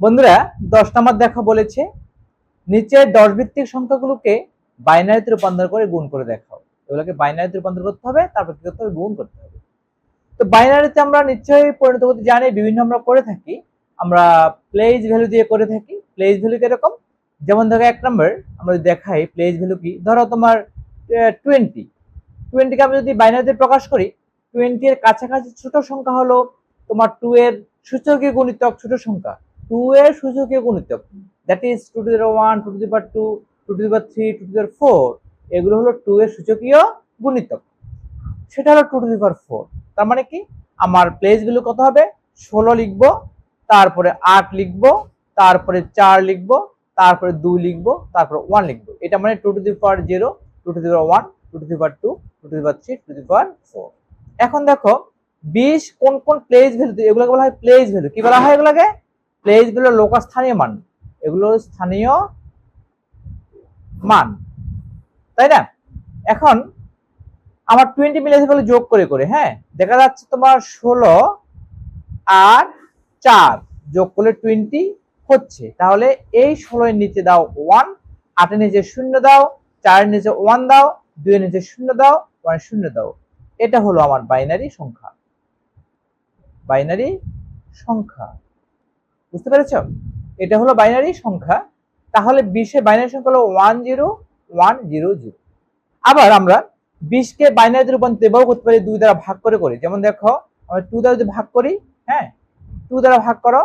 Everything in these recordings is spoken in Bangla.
বন্ধুরা 10 নম্বর দেখা বলেছে নিচে 10 ভিত্তিক সংখ্যাগুলোকে বাইনারিতে রূপান্তর করে গুণ করে দেখাও। এগুলোকে বাইনারিতে রূপান্তর করতে হবে, তারপর কি করতে হবে, গুণ করতে হবে। তো বাইনারিতে আমরা নিশ্চয়ই পরিণত করতে জানি, বিভিন্ন আমরা করে থাকি। আমরা প্লেস ভ্যালু দিয়ে করে থাকি। প্লেস ভ্যালু কিরকম, যেমন ধরো 1 নম্বর আমরা যদি দেখাই প্লেস ভ্যালু কি, ধরো তোমার 20 কে আমি যদি বাইনারিতে প্রকাশ করি, 20 এর কাছাকাছি ছোট সংখ্যা হলো তোমার 2 এর সূচকীয় গুণিতক ছোট সংখ্যা, 2 এর সূচকীয় গুণিতক, that is 2 to the power 1, 2 to the power 2, 2 to the power 3, 2 to the power 4। এগুলো হলো 2 এর সূচকীয় গুণিতক, সেটা হলো 2 টু দি পাওয়ার 4। তার মানে কি, আমার প্লেস ভ্যালু কত হবে, 16 লিখবো, তারপরে 8 লিখবো, তারপরে 4 লিখবো, তারপরে 2 লিখবো, তারপরে 1 লিখবো। এটা মানে 2 to the power 0, 2 to the power 1, 2 to the power 2, 2 to the power 3, 2 to the power 4। এখন দেখো 20 কোন কোন প্লেস ভ্যালু, এগুলোকে বলা হয় প্লেস ভ্যালু। কি বলা হয় এগুলোকে? প্লেস ভ্যালু, লোকাল স্থানীয় মান। এগুলো স্থানীয় মান, তাই না? এখন আমার 20 মিলে বলে যোগ করে করে, হ্যাঁ, দেখা যাচ্ছে তোমার 16 আর 4 যোগ করলে 20 হচ্ছে। তাহলে এই 16 এর নিচে দাও 1, 8 এর নিচে 0 দাও, 4 এর নিচে 1 দাও, 2 এর নিচে 0 দাও, 1 এর 0 দাও। এটা হলো আমার বাইনারি সংখ্যা। বাইনারি সংখ্যা, বুঝতে পেরেছো? এটা হলো বাইনারি সংখ্যা। তাহলে 20 এর বাইনারি সংখ্যা হলো 10100। আবার আমরা 20 কে বাইনারিতে রূপান্তর এভাবে করতে পারি, 2 দ্বারা ভাগ করে করে। যেমন দেখো আমরা 2 দ্বারা যদি ভাগ করি, হ্যাঁ, 2 দ্বারা ভাগ করো,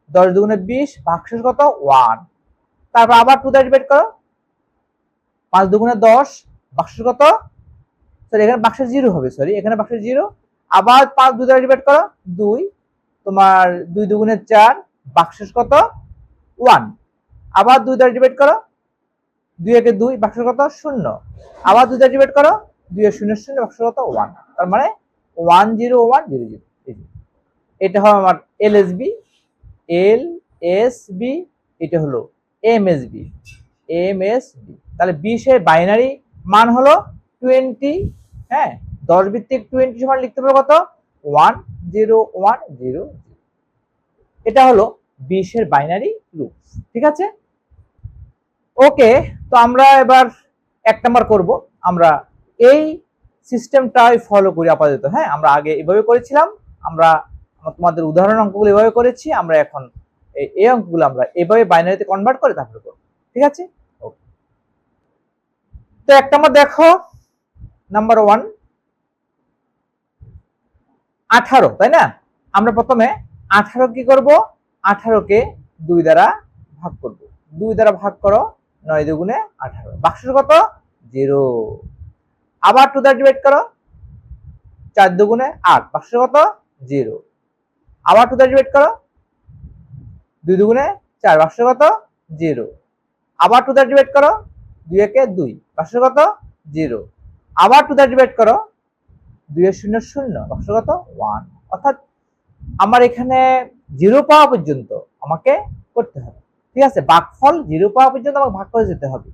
10 দুগুণে 20, ভাগশেষ কত 1। তারপর আবার 2 দ্বারা ডিভাইড করো, 5 দুগুণে 10, ভাগশেষ কত, সরি এখানে ভাগশেষ 0 হবে, সরি এখানে ভাগশেষ 0। আবার 5 2 দ্বারা ডিভাইড করো 2, তোমার 2 দুগুণে 4, ভাগশেষ কত 1। আবার 2 দ্বারা ডিভাইড করো, 2 একে 2, ভাগশেষ কত 0। আবার 2 দ্বারা ডিভাইড করো, 2 এর 0 0, ভাগশেষ কত 1। তার মানে 10100। এটা হবে আমার এলএসবি, এলএসবি, এটা হলো এমএসবি, এমএসবি। তাহলে 20 এর বাইনারি মান হলো 20, হ্যাঁ, 10 ভিত্তিক 20 সমান লিখতে পারবো কত, 10100। এটা হলো 20 এর বাইনারি রূপ, ঠিক আছে? ওকে, তো আমরা এবার 1 নাম্বার করব। আমরা এই সিস্টেমটাই ফলো করি আপাতত, হ্যাঁ, আমরা আগে এভাবে করেছিলাম, আমরা তোমাদের উদাহরণ অঙ্কগুলো এভাবে করেছি, আমরা এখন এই অঙ্কগুলো আমরা এভাবে বাইনারিতে কনভার্ট করে তারপরে করব, ঠিক আছে? ওকে, তো 1 নাম্বার দেখো, নাম্বার 1 18, তাই না? আমরা প্রথমে 18 কি করব, 18 কে 2 দ্বারা ভাগ করব। 2 দ্বারা ভাগ করো, 9 দুগুণে 18, ভাগশেষ কত 0। আবার 2 দ্বারা ডিভাইড করো, 4 দুগুণে 8, ভাগশেষ কত 0। আবার 2 দ্বারা ডিভাইড করো, 2 দুগুণে 4, ভাগশেষ কত 0। আবার 2 দ্বারা ডিভাইড করো, 2 একে 2, ভাগশেষ কত 0। আবার 2 দ্বারা ডিভাইড করো, 2 এর 0 0, ভাগশেষ কত 1। অর্থাৎ আমার এখানে 0 পাওয়া পর্যন্ত আমাকে করতে হবে, ঠিক আছে? ভাগফল 0 পাওয়া পর্যন্ত আমাকে ভাগ করে যেতে হবে,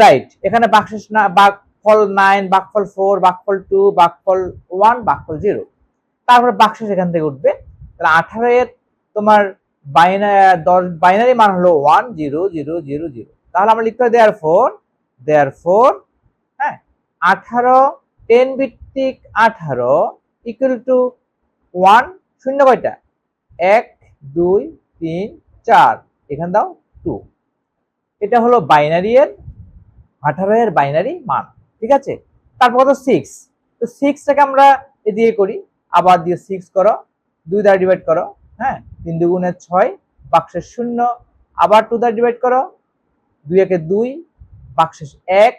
রাইট? এখানে ভাগশেষ না, ভাগফল 9, ভাগফল 4, ভাগফল 2, ভাগফল 1, ভাগফল 0, তারপরে ভাগশেষ এখান থেকে উঠবে। তাহলে 18 এর তোমার বাইনারি মান হলো 10000। তাহলে আমরা লিখতে হবে দেয়ারফর, হ্যাঁ, 18 10 ভিত্তিক 18 ইকুয়াল টু 1 শূন্য কয়টা, 1 2 3 4, এখানে দাও 2। এটা হলো বাইনারি এর 18 এর বাইনারি মান, ঠিক আছে? তারপর কত 6, তো 6 টাকে আমরা এ দিয়ে করি, আবার দিয়ে 6 করো, 2 দ্বারা ডিভাইড করো, হ্যাঁ, 3 দুগুণে 6, ভাগশেষ 0। আবার 2 দ্বারা ডিভাইড করো, 2 একে 2, ভাগশেষ 1।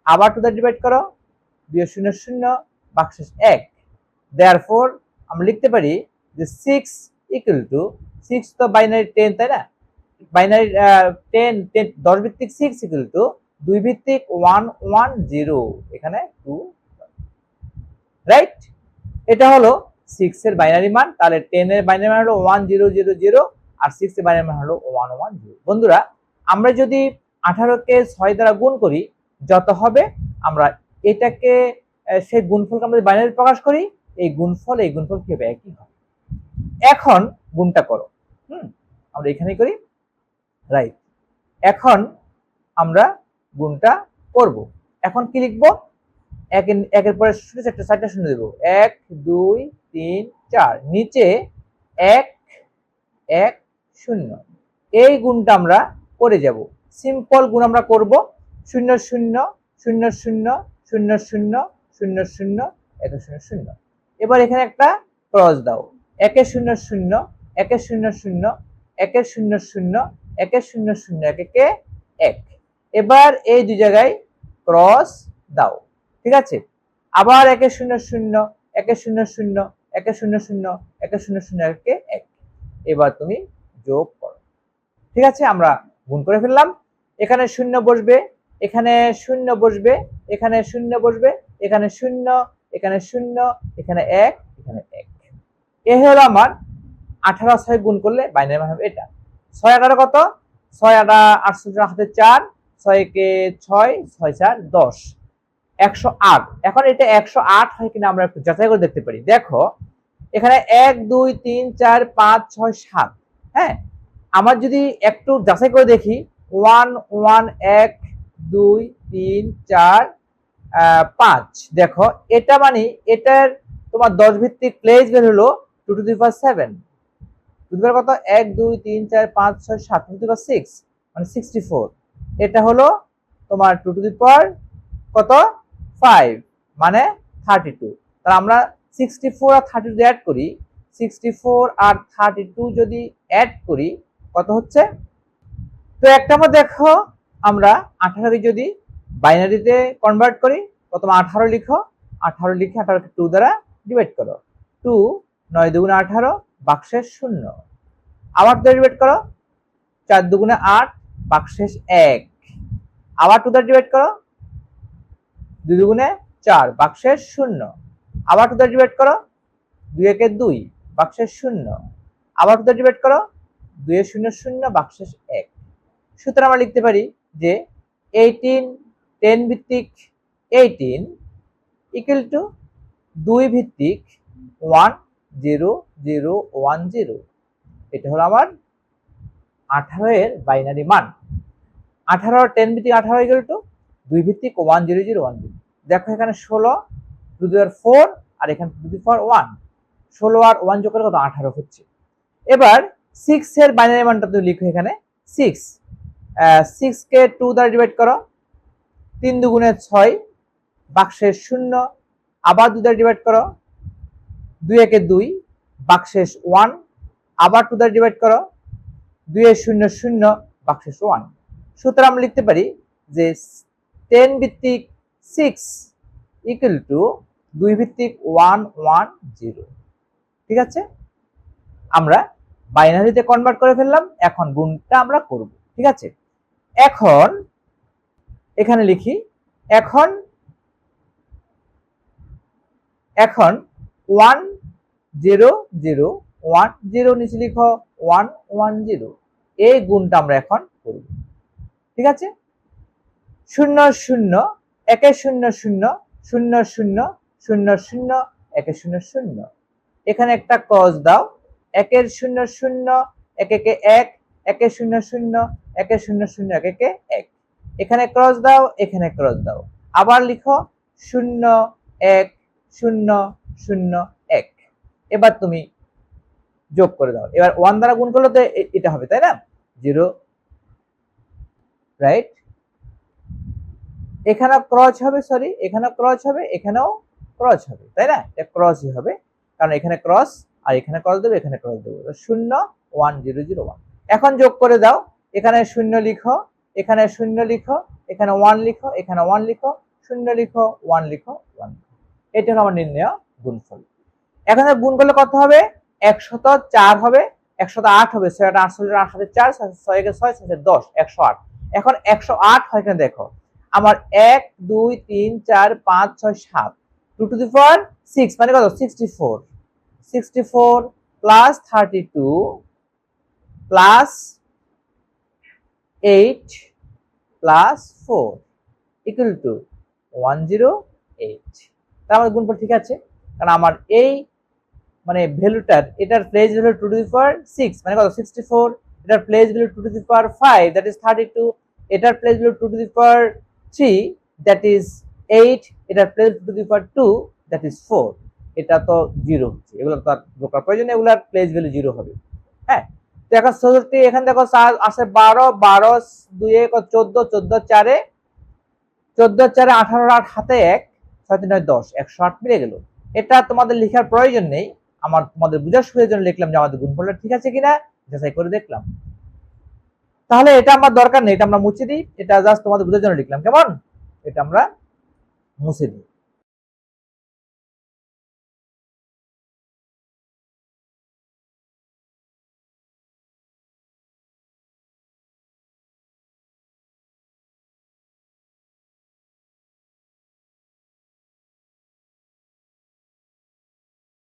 আবার 2 দ্বারা ডিভাইড করো, 2 এর 0 0, ভাগশেষ 1। দেয়ারফর আমরা লিখতে পারি যে 6 ইকুয়াল টু, 6 তো বাইনারি 10, তাই না? বাইনারি 10 10 ভিত্তিক 6 ইকুয়াল টু 2 ভিত্তিক 110, এখানে 2, রাইট? এটা হলো 6 এর বাইনারি মান। তাহলে 10 এর বাইনারি মান হলো 1000 আর 6 এর বাইনারি মান হলো 110। বন্ধুরা, আমরা যদি 18 কে 6 দ্বারা গুণ করি, যত হবে আমরা এটাকে সেই গুণফলকে আমরা বাইনারি প্রকাশ করি, এই গুণফল কি হবে, একই হবে। এখন গুণটা করো, আমরা এখানেই করি, রাইট। এখন আমরা গুণটা করব। এখন কি লিখবো? একের পরে শূন্য চারটা শূন্য দেবো, 1 2 3 4, নিচে 1 1 0। এই গুণটা আমরা করে যাব। সিম্পল গুণ আমরা করব, 0 0 0 0 0 0 0 0 1 0 0। এবার এখানে একটা ক্রস দাও, 1 0 0 1 0 0 1 0 0 1 0 0 1 1। এবার এই দুই জায়গায় ক্রস দাও, ঠিক আছে। আবার 1 0 0 1 0 0 1 0 0 1 0 0 1 1। এবার তুমি যোগ করো, ঠিক আছে। আমরা গুণ করে ফেললাম। এখানে শূন্য বসবে, এখানে শূন্য বসবে, এখানে শূন্য বসবে, এখানে শূন্য, এখানে শূন্য, এখানে 1, এখানে 1। এ হলো আমার 18 6 গুণ করলে বাইনারি মান হবে এটা। 6 18 কত? 6 8 48 হাতে 4, 6 কে 6 6 4 10, 108। এখন এটা 108 হয় কিনা আমরা একটু যাচাই করে দেখতে পারি। দেখো এখানে 1 2 3 4 5 6 7, হ্যাঁ। আমার যদি একটু যাচাই করে দেখি, 1 1 1 2 3 4 5, দেখো এটা মানে এটার তোমার 10 ভিত্তিক প্লেস ভ্যালু হলো 2 to the power 7। Two the পাওয়ার কত? 1 2 3 4 5 6 7, 2 টু দি পাওয়ার 6 মানে 64। এটা হলো তোমার 2 টু দি পাওয়ার কত? 5 মানে 32। তাহলে আমরা 64 আর 32 অ্যাড করি, 64 আর 32 যদি অ্যাড করি কত হচ্ছে? তো একটা আমরা দেখো, আমরা 18 কে যদি বাইনারিতে কনভার্ট করি, প্রথমে 18 লিখো, 18 লিখে 18 কে 2 দ্বারা ডিভাইড করো। 2 9 2 18 বাক্সের 0। আবার 2 ডিভাইড করো, 4 2 8 বাক্সের 1। আবার 2 দ্বারা ডিভাইড করো, 2 2 4 বাক্সের 0। আবার 2 দ্বারা ডিভাইড করো, 2 1 2 বাক্সের 0। আবার 2 দ্বারা ডিভাইড করো, 2 0 0 বাক্সের 1। সুতরাং আমরা লিখতে পারি যে 18 10 ভিত্তিক 18 ইকুয়াল টু 2 ভিত্তিক 1 0 0 1 0। এটা হলো আমার 18 এর বাইনারি মান। 18 10 ভিত্তিক 18 ইকুয়াল টু 2 ভিত্তিক 1 0 0 1 0। দেখো এখানে 16 টু দি পাওয়ার 4 আর এখানে টু দি পাওয়ার 1, 16 আর 1 যোগ করলে কত? 18 হচ্ছে। এবার 6 এর বাইনারি মানটা তুমি লিখো এখানে 6। 6 কে 2 দ্বারা ডিভাইড করো, 3 2 6 বাক্সের 0। আবার 2 দ্বারা ডিভাইড করো, 2 1 2 বাক্সের 1। আবার 2 দ্বারা ডিভাইড করো, 2 0 0 বাক্সের 1। সুতরাং আমরা লিখতে পারি যে 10 ভিত্তিক 6 ইকুয়াল টু 2 ভিত্তিক 1 1 0। ঠিক আছে, আমরা বাইনারিতে কনভার্ট করে ফেললাম। এখন গুণটা আমরা করব, ঠিক আছে। এখন এখানে লিখি, এখন 1 0 0 1 0 নিচে লিখো 1 1 0। এই গুণটা আমরা এখন করব, ঠিক আছে। 0 0 1 0 0 0 0 0 0 1 0 0। এখানে একটা ক্রস দাও, 1 0 0 1 1 1 1 0 0 1 0 0 1 1। এখানে ক্রস দাও, এখানে ক্রস দাও। আবার লিখো 0 1 0 0 1। এবার তুমি যোগ করে দাও। এবার 1 দ্বারা গুণ করলে তো এটা হবে, তাই না? 0, রাইট। এখানেও ক্রস হবে, সরি, এখানেও ক্রস হবে, এখানেও ক্রস হবে, তাই না? এটা ক্রসই হবে, কারণ এখানে ক্রস আর এখানে ক্রস দেবে, এখানে ক্রস দেবে। 0 1 0 0 1। এখন যোগ করে দাও, এখানে 0 লিখো, এখানে 0 লিখো, এখানে 1 লিখো, এখানে 1 লিখো, 0 লিখো, 1 লিখো, 1। এটা হলো আমার নির্ণয় গুণফল। এখানে গুণ করলে কত হবে? 104 হবে, 108 হবে, 6 8 8 8 4 6 6 6 6 10 108। এখন 108 হয় কিনা দেখো। আমার 1 2 3 4 5 6 7 2 টু দি পাওয়ার 6 মানে কত? 64। 64 plus 32 plus 8 plus 4 equal to 108। তার মানে গুণফল ঠিক আছে, কারণ আমার এই মানে ভ্যালুটার, এটার প্লেস ভ্যালু 2 টু দি পাওয়ার 6 মানে কত? 64 এটার place value 2 to the power 5 that is 32, এটার place value 2 to the power 3 that is 8, এটার place 2 to the power 2 that is 4। এটা তো 0 হচ্ছে, এগুলো তো আর ঢোকার প্রয়োজন, এগুলার প্লেস ভ্যালু 0 হবে। হ্যাঁ, তো এখন 64 এখানে দেখো আসে 12, 12 2 এ 14, 14 4 এ 14 4 18 8 হাতে 1 6 3 9 10 108 মিলে গেল। এটা তোমাদের লেখার প্রয়োজন নেই, আমার তোমাদের বোঝার সুবিধার জন্য লিখলাম যে আমাদের গুণফলটা ঠিক আছে কিনা যাচাই করে দেখলাম। তাহলে এটা আমার দরকার নেই, এটা আমরা মুছে দিই, এটা জাস্ট তোমাদের বোঝার জন্য লিখলাম, কেমন? এটা আমরা মুছে দিই।